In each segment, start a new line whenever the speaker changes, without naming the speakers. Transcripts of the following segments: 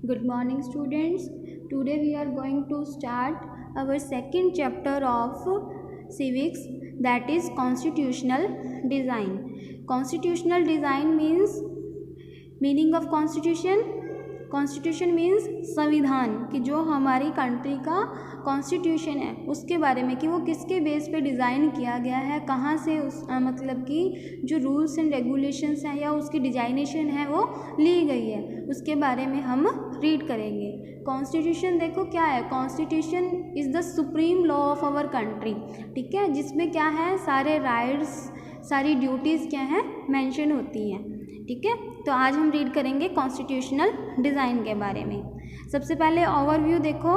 Good morning, students. Today we are going to start our second chapter of civics, that is constitutional design. Constitutional design means meaning of constitution. Constitution means संविधान, कि जो हमारी country का constitution है उसके बारे में, कि वो किसके बेस पे डिज़ाइन किया गया है, कहाँ से उस मतलब कि जो रूल्स एंड रेगुलेशंस हैं या उसकी डिजाइनेशन है वो ली गई है, उसके बारे में हम रीड करेंगे। कॉन्स्टिट्यूशन देखो क्या है, constitution is the supreme law of our country, ठीक है, जिसमें क्या है सारे राइट्स सारी ड्यूटीज़ क्या हैं मेंशन होती हैं, ठीक है। तो आज हम रीड करेंगे कॉन्स्टिट्यूशनल डिज़ाइन के बारे में। सबसे पहले ओवरव्यू देखो।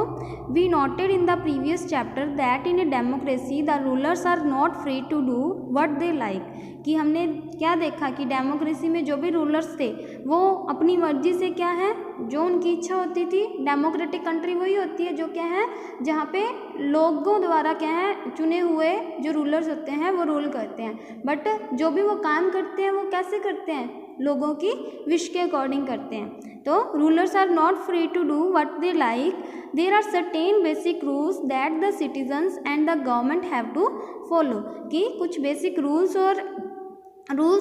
We noted in the previous chapter that in a democracy the rulers are not free to do what they like, कि हमने क्या देखा कि डेमोक्रेसी में जो भी रूलर्स थे वो अपनी मर्जी से क्या है जो उनकी इच्छा होती थी। डेमोक्रेटिक कंट्री वही होती है जो क्या है जहाँ पे लोगों द्वारा क्या है चुने हुए जो रूलर्स होते हैं वो रूल करते हैं, बट जो भी वो काम करते हैं वो कैसे करते हैं, लोगों की विश के अकॉर्डिंग करते हैं। तो rulers are not free to do what they like, there are certain basic rules that the citizens and the government have to follow, कि कुछ बेसिक रूल्स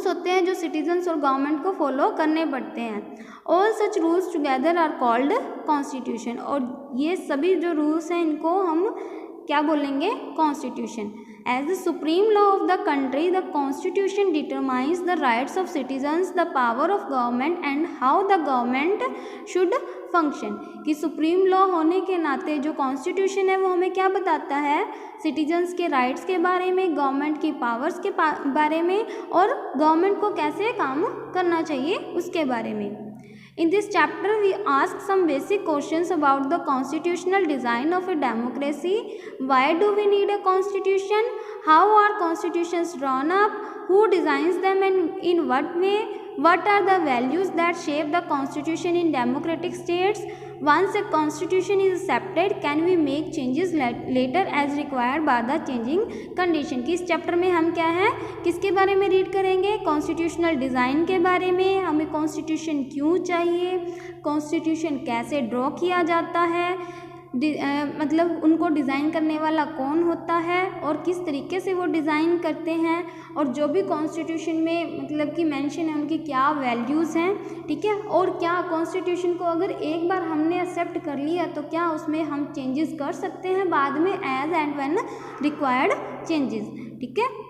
होते हैं जो सिटीजन्स और गवर्नमेंट को फॉलो करने पड़ते हैं। All such rules together are called constitution, और ये सभी जो रूल्स हैं इनको हम क्या बोलेंगे, constitution. As the supreme law of the country, the constitution determines the rights of citizens, the power of government and how the government should function, कि सुप्रीम लॉ होने के नाते जो कॉन्स्टिट्यूशन है वो हमें क्या बताता है, सिटीजन्स के राइट्स के बारे में, गवर्नमेंट की पावर्स के बारे में और गवर्नमेंट को कैसे काम करना चाहिए उसके बारे में। In this chapter, we ask some basic questions about the constitutional design of a democracy. Why do we need a constitution? How are constitutions drawn up? Who designs them and in what way? What are the values that shape the constitution in democratic states? Once a constitution is accepted, can we make changes later as required by the changing condition? कि इस chapter में हम क्या है किसके बारे में read करेंगे, कॉन्स्टिट्यूशनल डिज़ाइन के बारे में, हमें कॉन्स्टिट्यूशन क्यों चाहिए, कॉन्स्टिट्यूशन कैसे ड्रॉ किया जाता है, मतलब उनको डिज़ाइन करने वाला कौन होता है और किस तरीके से वो डिज़ाइन करते हैं, और जो भी कॉन्स्टिट्यूशन में मतलब कि मेंशन है उनकी क्या वैल्यूज़ हैं, ठीक है। और क्या कॉन्स्टिट्यूशन को अगर एक बार हमने एक्सेप्ट कर लिया तो क्या उसमें हम चेंजेस कर सकते हैं बाद में, as and when required changes, ठीक है।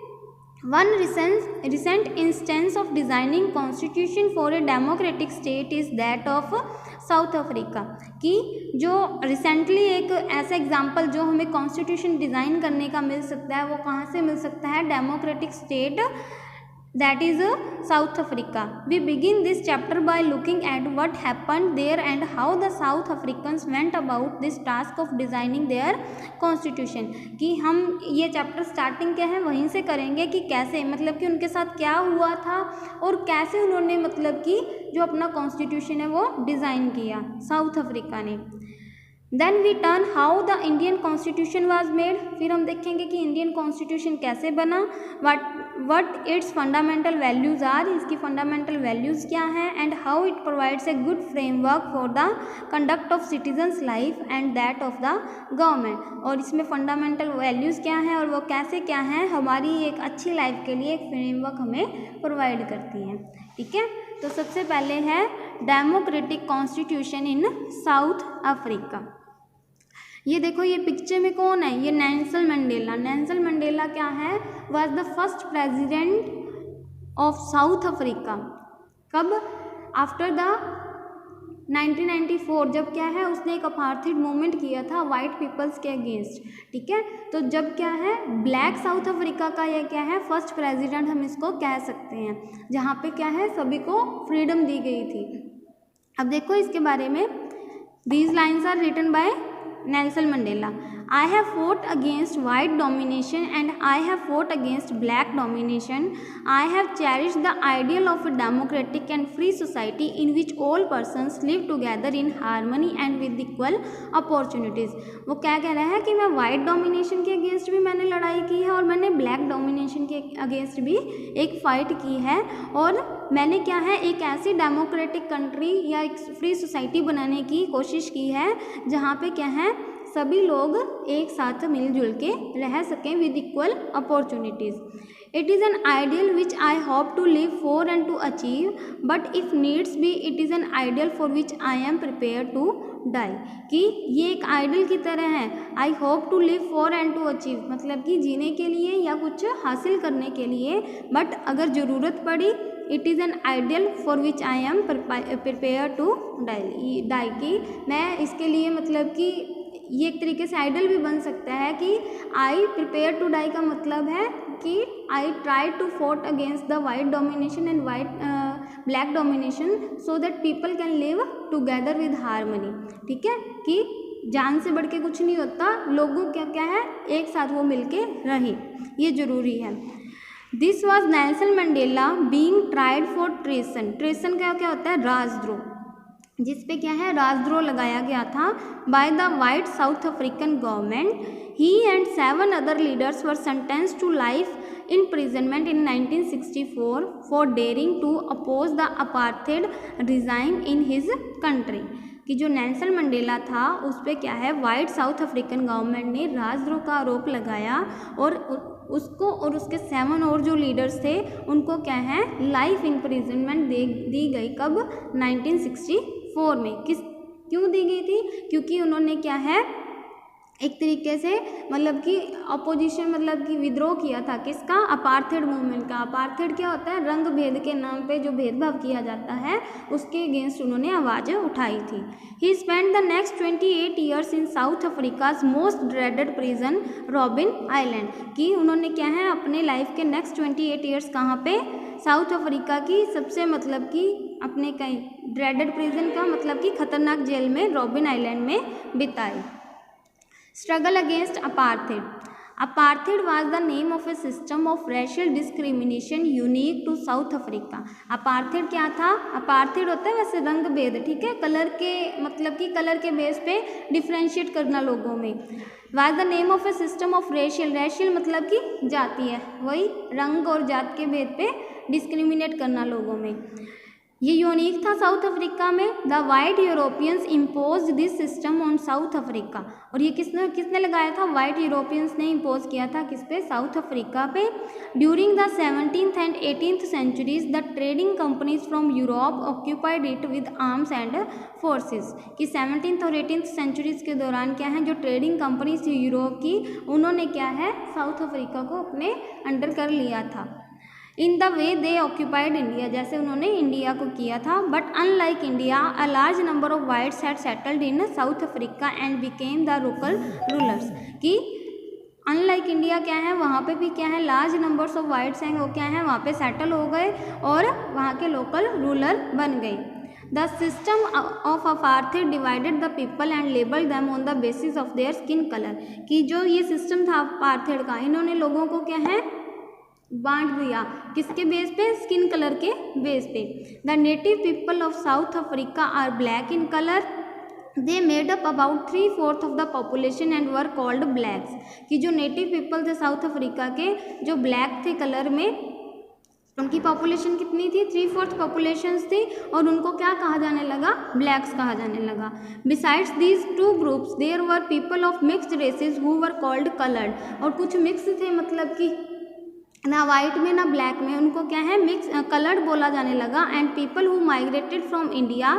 One recent instance of designing constitution for a democratic state is that of south Africa, कि जो रिसेंटली एक ऐसा एग्जाम्पल जो हमें कॉन्स्टिट्यूशन डिज़ाइन करने का मिल सकता है वो कहाँ से मिल सकता है, democratic state that is South Africa. We begin this chapter by looking at what happened there and how the South Africans went about this task of designing their constitution, कि हम ये चैप्टर स्टार्टिंग क्या है वहीं से करेंगे कि कैसे मतलब कि उनके साथ क्या हुआ था और कैसे उन्होंने मतलब कि जो अपना कॉन्स्टिट्यूशन है वो डिज़ाइन किया साउथ अफ्रीका ने। Then we turn how the Indian constitution was made, फिर हम देखेंगे कि इंडियन कॉन्स्टिट्यूशन कैसे बना, what its fundamental values are, इसकी फंडामेंटल वैल्यूज़ क्या हैं, and how it provides a good framework for the conduct of citizens life and that of the government, और इसमें फंडामेंटल वैल्यूज़ क्या हैं और वो कैसे क्या हैं हमारी एक अच्छी लाइफ के लिए एक फ्रेमवर्क हमें प्रोवाइड करती हैं, ठीक है। तो सबसे पहले है democratic constitution in south Africa. ये देखो ये पिक्चर में कौन है, ये नेल्सन मंडेला। नेल्सन मंडेला क्या है, was the first president of South Africa. कब, आफ्टर द 1994, जब क्या है उसने एक अपार्थाइड मूवमेंट किया था वाइट पीपल्स के अगेंस्ट, ठीक है। तो जब क्या है ब्लैक साउथ अफ्रीका का ये क्या है फर्स्ट प्रेसिडेंट हम इसको कह सकते हैं, जहाँ पे क्या है सभी को फ्रीडम दी गई थी। अब देखो इसके बारे में, these lines are written by Nelson Mandela. I have fought against white domination and I have fought against black domination. I have cherished the ideal of a democratic and free society in which all persons live together in harmony and with equal opportunities. वो क्या कह रहा है कि मैं white domination के against भी मैंने लड़ाई की है और मैंने ब्लैक डोमिनेशन के अगेंस्ट भी एक फाइट की है, और मैंने क्या है एक ऐसी डेमोक्रेटिक कंट्री या एक फ्री सोसाइटी बनाने की कोशिश की है जहाँ पे क्या है सभी लोग एक साथ मिलजुल के रह सकें with equal opportunities. It is an ideal which I hope to live for and to achieve, but if needs be it is an ideal for which I am prepare to die. कि ये एक ideal की तरह है. I hope to live for and to achieve मतलब कि जीने के लिए या कुछ हासिल करने के लिए, बट अगर ज़रूरत पड़ी it is an ideal for which I am prepare to die. कि मैं इसके लिए मतलब कि ये एक तरीके से आइडियल भी बन सकता है कि आई प्रिपेयर टू डाई का मतलब है कि I try to fought against the white domination and black domination so that people can live together with harmony. ठीक है, कि जान से बढ़ के कुछ नहीं होता, लोगों क्या क्या है एक साथ वो मिलके रहें, ये ज़रूरी है. This was Nelson Mandela being tried for treason. Treason का क्या होता है राजद्रोह, जिस पे क्या है राजद्रोह लगाया गया था by the white South African government. He and 7 other leaders were sentenced to life imprisonment in 1964 for daring to oppose the apartheid regime in his country. कि जो नेल्सन मंडेला था उस पर क्या है वाइट साउथ अफ्रीकन गवर्नमेंट ने राजद्रोह का आरोप लगाया और उसको और उसके 7 और जो लीडर्स थे उनको क्या है लाइफ इम्प्रिजनमेंट दी गई. कब 1964 में. क्यों दी गई थी? क्योंकि उन्होंने क्या है एक तरीके से मतलब कि अपोजिशन मतलब कि विद्रोह किया था किसका अपार्थेड मूवमेंट का. अपार्थेड क्या होता है रंग भेद के नाम पे जो भेदभाव किया जाता है उसके अगेंस्ट उन्होंने आवाज़ उठाई थी. He spend the next 28 years in South Africa's most dreaded prison Robben Island. कि उन्होंने क्या है अपने लाइफ के नेक्स्ट 28 ईयर्स कहाँ पे साउथ अफ्रीका की सबसे मतलब कि अपने कहीं ड्रेडेड प्रिजन का मतलब कि खतरनाक जेल में रॉबिन आइलैंड में बिताई. Struggle against apartheid. Apartheid was the name of a system of racial discrimination unique to South Africa. Apartheid क्या था? Apartheid होता है वैसे रंग भेद, ठीक है, कलर के मतलब कि कलर के बेस पे डिफ्रेंशिएट करना लोगों में. Was the name of a system of racial मतलब कि जाति है, वही रंग और जात के भेद पे डिस्क्रिमिनेट करना लोगों में. ये यूनिक था साउथ अफ्रीका में. The white Europeans impose this system on south Africa. और ये किसने लगाया था? वाइट यूरोपियंस ने इम्पोज किया था किस पे? साउथ अफ्रीका पे. During the 17th and 18th centuries the trading companies from Europe occupied it with arms and forces. कि 17th और 18th सेंचुरीज के दौरान क्या है जो ट्रेडिंग कंपनीज थी यूरोप की उन्होंने क्या है साउथ अफ्रीका को अपने अंडर कर लिया था. In the way they occupied India, जैसे उन्होंने इंडिया को किया था. But unlike India a large number of whites had settled in south Africa and became the local rulers. कि अनलाइक इंडिया क्या है वहाँ पे भी क्या है लार्ज नंबर्स ऑफ वाइट्स हैं वो क्या है वहाँ पे सेटल हो गए और वहाँ के लोकल रूलर बन गए. The system of apartheid divided the people and labelled them on the basis of their skin colour. कि जो ये सिस्टम था अपार्थेड का इन्होंने लोगों को क्या है बांट दिया किसके बेस पे? स्किन कलर के बेस पे. The native people of South Africa are black in colour. They made up about 3/4 of the population and were called blacks. कि जो नेटिव पीपल थे साउथ अफ्रीका के जो ब्लैक थे कलर में उनकी पॉपुलेशन कितनी थी? 3/4 पॉपुलेशंस थी और उनको क्या कहा जाने लगा? ब्लैक्स कहा जाने लगा. Besides these 2 groups there were people of mixed races who were called coloured. और कुछ मिक्स थे मतलब कि ना वाइट में ना ब्लैक में उनको क्या है मिक्स कलर्ड बोला जाने लगा. And people who migrated from India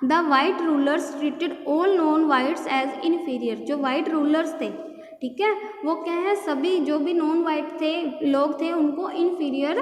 the white rulers treated all non whites as inferior. जो वाइट रूलर्स थे ठीक है वो क्या है सभी जो भी नॉन वाइट थे लोग थे उनको इन्फीरियर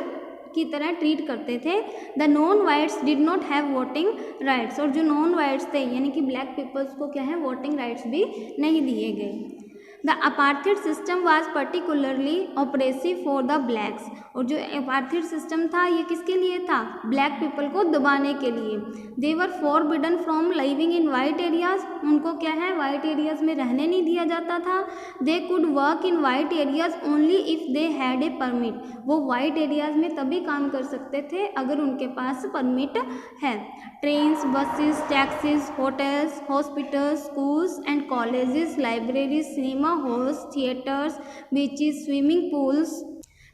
की तरह ट्रीट करते थे. The non whites did not have voting rights. और जो नॉन वाइट्स थे यानी कि ब्लैक पीपल्स को क्या है वोटिंग राइट्स भी नहीं दिए गए. The apartheid system was particularly oppressive for the blacks, और जो अपार्थाइड सिस्टम था ये किसके लिए था, ब्लैक पीपल को दबाने के लिए। They were forbidden from living in white areas, उनको क्या है वाइट एरियाज में रहने नहीं दिया जाता था। They could work in white areas only if they had a permit, वो वाइट एरियाज में तभी काम कर सकते थे अगर उनके पास परमिट है। Trains, buses, taxis, hotels, hospitals, schools and colleges, libraries, cinema halls, theatres, beaches, swimming pools,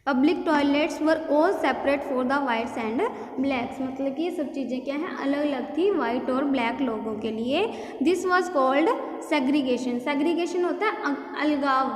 public toilets were all separate for the whites and blacks, मतलब कि ये सब चीज़ें क्या हैं अलग अलग थी वाइट और ब्लैक लोगों के लिए। This was called segregation. Segregation होता है अलगाव,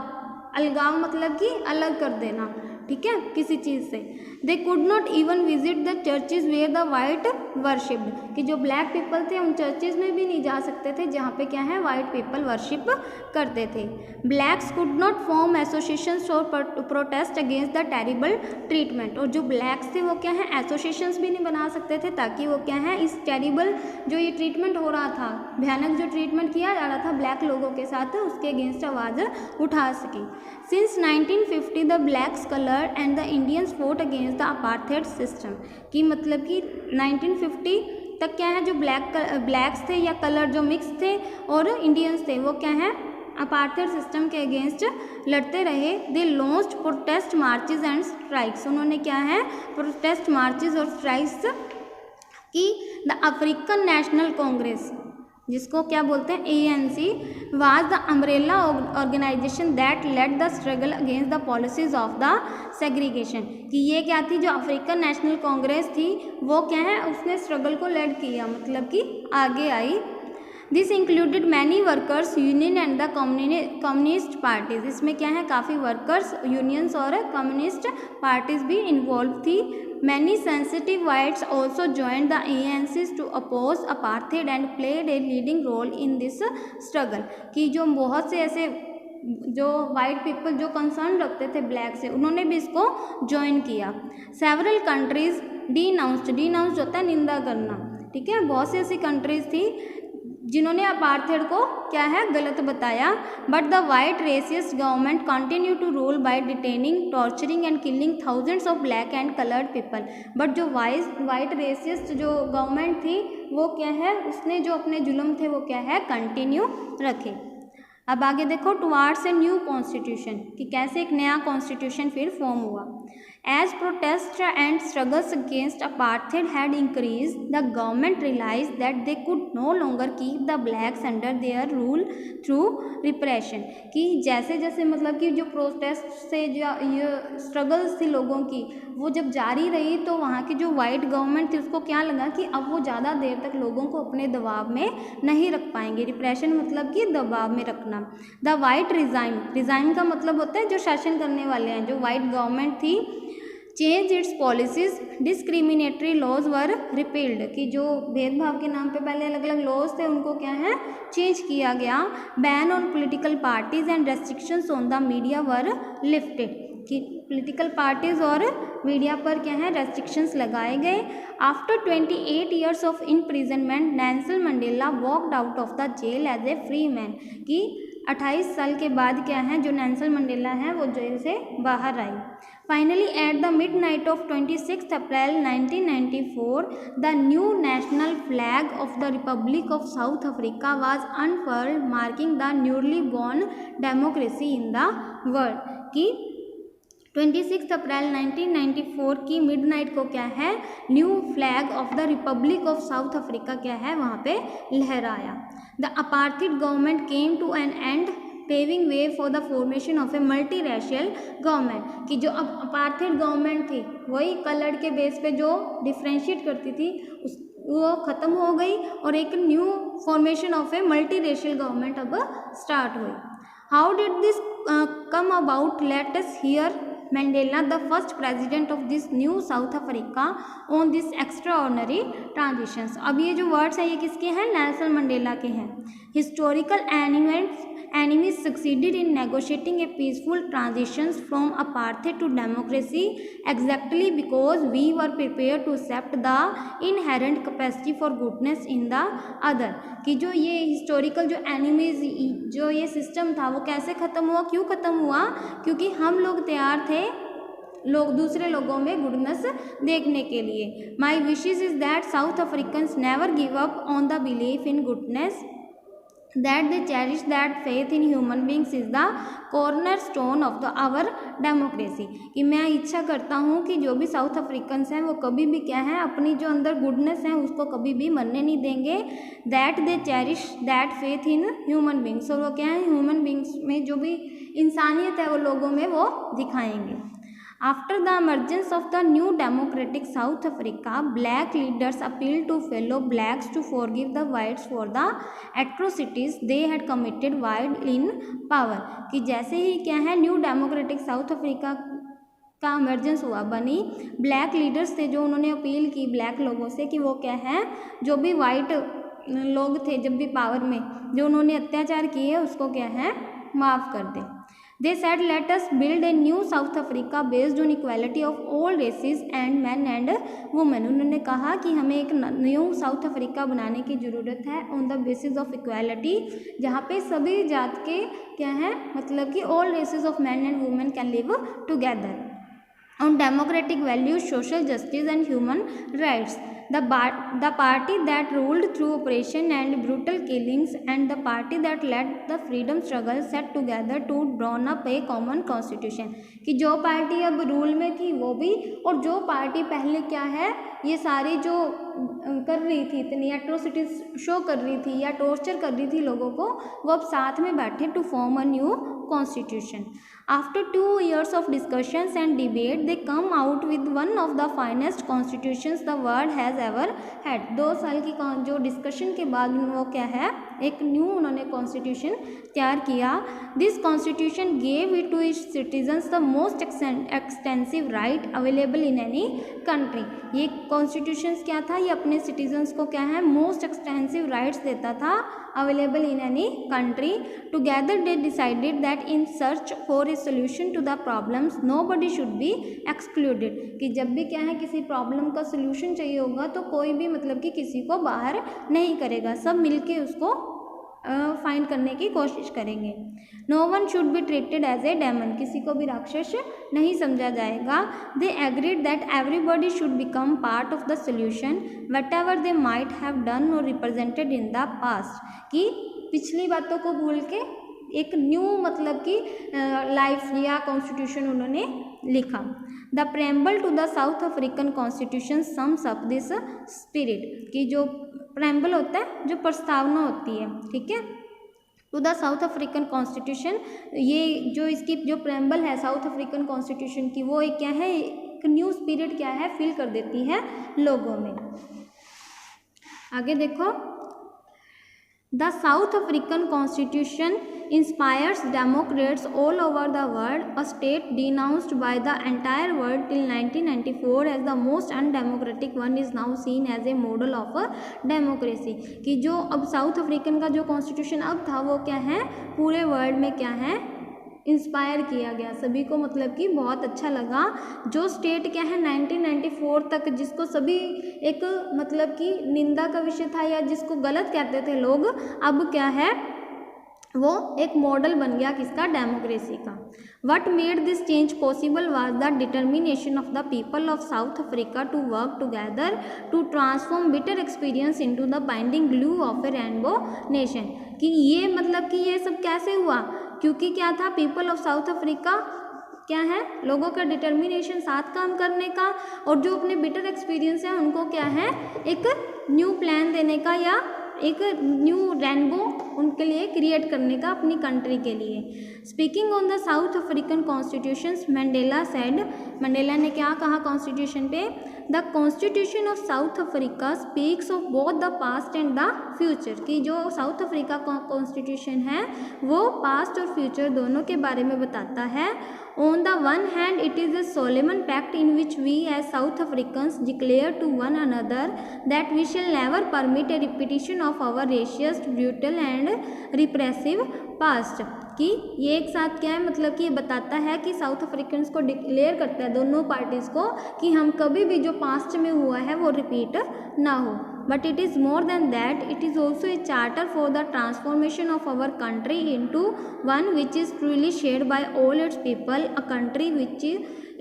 अलगाव मतलब कि अलग कर देना, ठीक है, किसी चीज़ से। They could not even visit the churches where the white worshipped, कि जो ब्लैक पीपल थे उन चर्चेज में भी नहीं जा सकते थे जहाँ पे क्या है वाइट पीपल वर्शिप करते थे। Blacks could not form associations और protest against the terrible treatment, और जो ब्लैक्स थे वो क्या है एसोसिएशंस भी नहीं बना सकते थे ताकि वो क्या है इस टेरिबल जो ये ट्रीटमेंट हो रहा था, भयानक जो ट्रीटमेंट किया जा रहा था ब्लैक लोगों के साथ, उसके अगेंस्ट आवाज़ उठा सके। Since 1950 the blacks colour and the Indians fought against the apartheid system, कि मतलब कि 1950 तक क्या है जो ब्लैक्स थे या कलर जो मिक्स थे और इंडियंस थे वो क्या है अपार्थाइड सिस्टम के अगेंस्ट लड़ते रहे। They launched protest marches and strikes, उन्होंने क्या है प्रोटेस्ट मार्चेस और स्ट्राइक्स की। द अफ्रीकन नेशनल कांग्रेस, जिसको क्या बोलते हैं ANC, was the umbrella organisation that led the struggle against the policies of the segregation, कि ये क्या थी जो अफ्रीकन नेशनल कांग्रेस थी वो क्या है उसने स्ट्रगल को लेड किया, मतलब कि आगे आई। This included many workers union and the communist parties, इसमें क्या है काफ़ी वर्कर्स यूनियंस और कम्युनिस्ट पार्टीज भी इन्वॉल्व थी। Many sensitive whites also joined the ANCs to oppose apartheid and played a leading role in this struggle, कि जो बहुत से ऐसे जो वाइट पीपल जो कंसर्न रखते थे ब्लैक से उन्होंने भी इसको ज्वाइन किया। सेवरल कंट्रीज डिनाउंस्ड होता है निंदा करना, ठीक है, बहुत सी ऐसी कंट्रीज थी जिन्होंने अपार्थाइड को क्या है गलत बताया। But the white racist government continue to rule by detaining, torturing and killing thousands of black and coloured people, but जो वाइट रेसिस्ट जो गवर्नमेंट थी वो क्या है उसने जो अपने जुल्म थे वो क्या है कंटिन्यू रखे। अब आगे देखो टुवार्ड्स ए न्यू कॉन्स्टिट्यूशन, कि कैसे एक नया कॉन्स्टिट्यूशन फिर फॉर्म हुआ। As protests and struggles against apartheid had increased, the government realized that they could no longer keep the blacks under their rule through repression, कि जैसे जैसे मतलब कि जो प्रोटेस्ट से जो ये स्ट्रगल्स थी लोगों की वो जब जारी रही तो वहाँ की जो वाइट गवर्नमेंट थी उसको क्या लगा कि अब वो ज़्यादा देर तक लोगों को अपने दबाव में नहीं रख पाएंगे। रिप्रेशन मतलब कि दबाव में रखना। द वाइट रिजाइन का मतलब होता है जो शासन करने वाले हैं, जो वाइट गवर्नमेंट थी। Change its policies, discriminatory laws were repealed, कि जो भेदभाव के नाम पे पहले अलग अलग लॉज थे उनको क्या है चेंज किया गया। Ban on political parties and restrictions on the media were lifted, कि पॉलिटिकल पार्टीज और मीडिया पर क्या है रेस्ट्रिक्शंस लगाए गए। After 28 years of imprisonment Nelson Mandela walked out of the jail as a free man, कि 28 साल के बाद क्या है जो नेल्सन मंडेला है वो जेल से बाहर आई। Finally at the mid night of 26 April 1994 the new national flag of the republic of South Africa was unfurled, marking the newly born democracy in the world, कि 26 अप्रैल 1994 की मिडनाइट को क्या है new flag of the republic of South Africa क्या है वहाँ पे लहराया। The apartheid government came to an end paving way for the formation of a multi racial government, कि जो अब अपार्थाइड गवर्नमेंट थी वही कलर के बेस पे जो डिफ्रेंशिएट करती थी वो ख़त्म हो गई और एक new formation of a multi racial government अब स्टार्ट हुई। How did this come about, let us here Mandela, the first president of this new South Africa, on this extraordinary transitions। अब ये जो वर्ड्स हैं ये किसके हैं नेल्सन मंडेला के हैं। Historical elements enemies succeeded in negotiating a peaceful transition from apartheid to democracy exactly because we were prepared to accept the inherent capacity for goodness in the other। कि जो ये historical जो enemies जो ये system था वो कैसे ख़त्म हुआ, क्यों ख़त्म हुआ, क्योंकि हम लोग तैयार थे लोग दूसरे लोगों में गुडनेस देखने के लिए। My wishes is that South Africans never give up on the belief in goodness, that they cherish that faith in human beings is the cornerstone of the our democracy। कि मैं इच्छा करता हूँ कि जो भी साउथ अफ्रीकन्स हैं वो कभी भी क्या है अपनी जो अंदर गुडनेस है उसको कभी भी मरने नहीं देंगे। That they cherish that faith in human beings, और वो क्या है ह्यूमन बींग्स में जो भी इंसानियत है वो लोगों में वो दिखाएंगे। After the emergence of the new democratic South Africa, black leaders appealed to fellow blacks to forgive the whites for the atrocities they had committed while in power। कि जैसे ही क्या है न्यू डेमोक्रेटिक साउथ अफ्रीका का emergence हुआ, बनी black leaders थे जो उन्होंने अपील की ब्लैक लोगों से कि वो क्या है जो भी वाइट लोग थे जब भी पावर में जो उन्होंने अत्याचार किए उसको क्या है माफ़ कर दें। They said, let us build a new South Africa based on equality of all races and men and women। उन्होंने कहा कि हमें एक न्यू साउथ अफ्रीका बनाने की ज़रूरत है on the basis of equality, जहाँ पे सभी जात के क्या है मतलब कि all races of man and women can live together on democratic values, social justice and human rights। The party that ruled through oppression and brutal killings and the party that led the freedom struggle sat together to draw up a common constitution। कि जो party अब rule में थी वो भी और जो party पहले क्या है ये सारी जो कर रही थी इतनी एट्रोसिटीज शो कर रही थी या टॉर्चर कर रही थी लोगों को, वो अब साथ में बैठे to form a new constitution. After 2 years of discussions and debate, they come out with one of the finest constitutions the world has ever had। 2 साल की जो डिस्कशन के बाद वो क्या है एक न्यू उन्होंने कॉन्स्टिट्यूशन तैयार किया। This constitution gave it to its citizens the most extensive right available in any country. ये कॉन्स्टिट्यूशन क्या था, ये अपने सिटीजन्स को क्या है मोस्ट एक्सटेंसिव राइट्स देता था available in any country. Together they decided that in search for a solution to the problems nobody should be excluded. कि जब भी क्या है किसी प्रॉब्लम का सोल्यूशन चाहिए होगा तो कोई भी मतलब कि किसी को बाहर नहीं करेगा, सब मिलके उसको फाइंड करने की कोशिश करेंगे। No one should be treated as a demon, किसी को भी राक्षस नहीं समझा जाएगा। They agreed that everybody should become part of the solution whatever they might have done or represented in the past. कि पिछली बातों को भूल के एक न्यू मतलब कि लाइफ या कॉन्स्टिट्यूशन उन्होंने लिखा। The preamble to the South African constitution sums up this spirit. कि जो प्रेम्बल होता है जो प्रस्तावना होती है, ठीक है, to the South African constitution, ये जो इसकी जो प्रेम्बल है साउथ अफ्रीकन कॉन्स्टिट्यूशन की वो एक क्या है एक न्यू स्पिरिट क्या है फील कर देती है लोगों में। आगे देखो, the South African constitution inspires democrats all over the world, a state denounced by the entire world till 1994 as the most undemocratic one is now seen as a model of a democracy। कि जो अब south African का जो constitution अब था वो क्या है पूरे वर्ल्ड में क्या है इंस्पायर किया गया, सभी को मतलब कि बहुत अच्छा लगा। जो स्टेट क्या है 1994 तक जिसको सभी एक मतलब कि निंदा का विषय था या जिसको गलत कहते थे लोग, अब क्या है वो एक मॉडल बन गया किसका डेमोक्रेसी का। What made this change possible was the determination of the people of South Africa to work together to transform bitter experience into the binding glue of a rainbow nation. कि ये मतलब कि ये सब कैसे हुआ, क्योंकि क्या था पीपल ऑफ साउथ अफ्रीका क्या है लोगों का डिटर्मिनेशन साथ काम करने का और जो अपने बिटर एक्सपीरियंस है उनको क्या है एक न्यू प्लान देने का या एक न्यू रेनबो उनके लिए क्रिएट करने का अपनी कंट्री के लिए। Speaking on the South African constitutions, Mandela said, Mandela ने क्या कहा कॉन्स्टिट्यूशन पे, the constitution of South Africa speaks of both the past and the future, कि जो साउथ अफ्रीका का कॉन्स्टिट्यूशन है वो पास्ट और फ्यूचर दोनों के बारे में बताता है। On the one hand, it is a solemn pact in which we as South Africans declare to one another that we shall never permit a repetition of our racist, brutal and repressive past। कि ये एक साथ क्या है, मतलब कि ये बताता है कि साउथ अफ्रीकन्स को डिक्लेयर करता है दोनों पार्टीज़ को कि हम कभी भी जो पास्ट में हुआ है वो रिपीट ना हो। But it is more than that, it is also a charter for the transformation of our country into one which is truly shared by all its people, a country which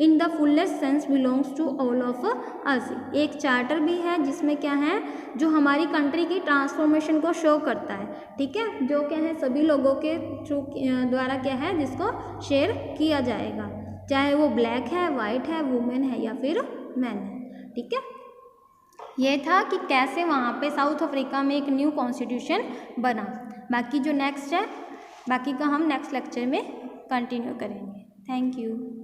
in the fullest sense belongs to all of us। एक charter भी है जिसमें क्या है, जो हमारी country की transformation को शो करता है, ठीक है, जो क्या है सभी लोगों के थ्रू द्वारा क्या है जिसको शेयर किया जाएगा, चाहे वो ब्लैक है, वाइट है, वुमेन है या फिर मैन है, ठीक है। ये था कि कैसे वहाँ पे साउथ अफ्रीका में एक न्यू कॉन्स्टिट्यूशन बना। बाकी जो नेक्स्ट है, बाकी का हम नेक्स्ट लेक्चर में कंटिन्यू करेंगे। Thank you.